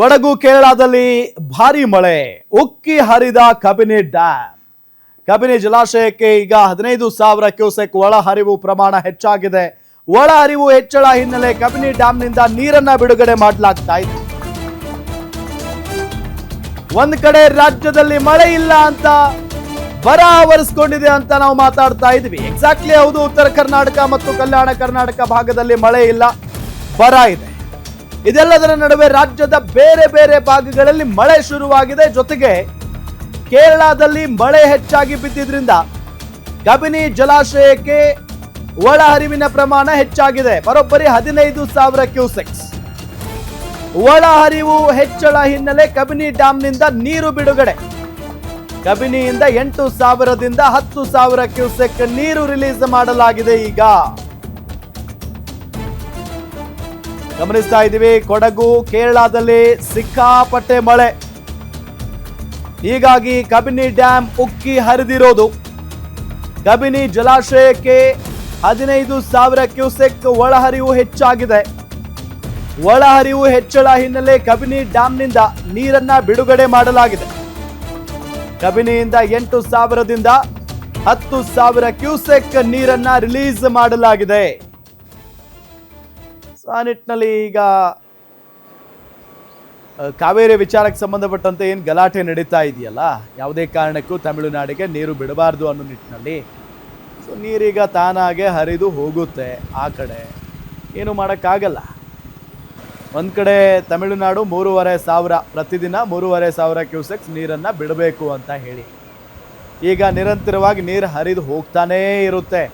ಕೊಡಗು ಕೇರಳದಲ್ಲಿ ಭಾರಿ ಮಳೆ ಉಕ್ಕಿ ಹರಿದ ಕಬಿನಿ ಡ್ಯಾಮ್. ಕಬಿನಿ ಜಲಾಶಯಕ್ಕೆ ಈಗ 15,000 ಕ್ಯೂಸೆಕ್ ಒಳ ಹರಿವು ಪ್ರಮಾಣ ಹೆಚ್ಚಾಗಿದೆ. ಒಳ ಹರಿವು ಹೆಚ್ಚಳ ಹಿನ್ನೆಲೆ ಕಬಿನಿ ಡ್ಯಾಂನಿಂದ ನೀರನ್ನ ಬಿಡುಗಡೆ ಮಾಡಲಾಗ್ತಾ ಇದೆ. ಒಂದ್ ಕಡೆ ರಾಜ್ಯದಲ್ಲಿ ಮಳೆ ಇಲ್ಲ ಅಂತ ಬರ ಆವರಿಸಿಕೊಂಡಿದೆ ಅಂತ ನಾವು ಮಾತಾಡ್ತಾ ಇದ್ವಿ. ಎಕ್ಸಾಕ್ಟ್ಲಿ ಹೌದು, ಉತ್ತರ ಕರ್ನಾಟಕ ಮತ್ತು ಕಲ್ಯಾಣ ಕರ್ನಾಟಕ ಭಾಗದಲ್ಲಿ ಮಳೆ ಇಲ್ಲ, ಬರ ಇದೆ. ಇದೆಲ್ಲದರ ನಡುವೆ ರಾಜ್ಯದ ಬೇರೆ ಬೇರೆ ಭಾಗಗಳಲ್ಲಿ ಮಳೆ ಶುರುವಾಗಿದೆ. ಜೊತೆಗೆ ಕೇರಳದಲ್ಲಿ ಮಳೆ ಹೆಚ್ಚಾಗಿ ಬಿದ್ದಿದ್ರಿಂದ ಕಬಿನಿ ಜಲಾಶಯಕ್ಕೆ ಒಳ ಹರಿವಿನ ಪ್ರಮಾಣ ಹೆಚ್ಚಾಗಿದೆ. ಬರೋಬ್ಬರಿ 15,000 ಕ್ಯೂಸೆಕ್ಸ್. ಒಳ ಹರಿವು ಹೆಚ್ಚಳ ಹಿನ್ನೆಲೆ ಕಬಿನಿ ಡ್ಯಾಂನಿಂದ ನೀರು ಬಿಡುಗಡೆ. ಕಬಿನಿಯಿಂದ 8,000ದಿಂದ 10,000 ಕ್ಯೂಸೆಕ್ ನೀರು ರಿಲೀಸ್ ಮಾಡಲಾಗಿದೆ. ಈಗ ಗಮನಿಸ್ತಾ ಇದ್ದೀವಿ, ಕೊಡಗು ಕೇರಳದಲ್ಲಿ ಸಿಕ್ಕಾಪಟ್ಟೆ ಮಳೆ, ಹೀಗಾಗಿ ಕಬಿನಿ ಡ್ಯಾಮ್ ಉಕ್ಕಿ ಹರಿದಿರೋದು. ಕಬಿನಿ ಜಲಾಶಯಕ್ಕೆ 15,000 ಕ್ಯೂಸೆಕ್ ಒಳಹರಿವು ಹೆಚ್ಚಾಗಿದೆ. ಒಳಹರಿವು ಹೆಚ್ಚಳ ಹಿನ್ನೆಲೆ ಕಬಿನಿ ಡ್ಯಾಂನಿಂದ ನೀರನ್ನ ಬಿಡುಗಡೆ ಮಾಡಲಾಗಿದೆ. ಕಬಿನಿಯಿಂದ 8,000ದಿಂದ 10,000 ಕ್ಯೂಸೆಕ್ ನೀರನ್ನ ರಿಲೀಸ್ ಮಾಡಲಾಗಿದೆ. ಆ ನಿಟ್ಟಿನಲ್ಲಿ ಈಗ ಕಾವೇರಿ ವಿಚಾರಕ್ಕೆ ಸಂಬಂಧಪಟ್ಟಂತೆ ಏನು ಗಲಾಟೆ ನಡೀತಾ ಇದೆಯಲ್ಲ, ಯಾವುದೇ ಕಾರಣಕ್ಕೂ ತಮಿಳುನಾಡಿಗೆ ನೀರು ಬಿಡಬಾರ್ದು ಅನ್ನೋ ನಿಟ್ಟಿನಲ್ಲಿ ನೀರೀಗ ತಾನಾಗೆ ಹರಿದು ಹೋಗುತ್ತೆ. ಆ ಕಡೆ ಏನು ಮಾಡೋಕ್ಕಾಗಲ್ಲ. ಒಂದು ಕಡೆ ತಮಿಳುನಾಡು 3,500 ಪ್ರತಿದಿನ 3,500 ಕ್ಯೂಸೆಕ್ಸ್ ನೀರನ್ನು ಬಿಡಬೇಕು ಅಂತ ಹೇಳಿ ಈಗ ನಿರಂತರವಾಗಿ ನೀರು ಹರಿದು ಹೋಗ್ತಾನೇ ಇರುತ್ತೆ.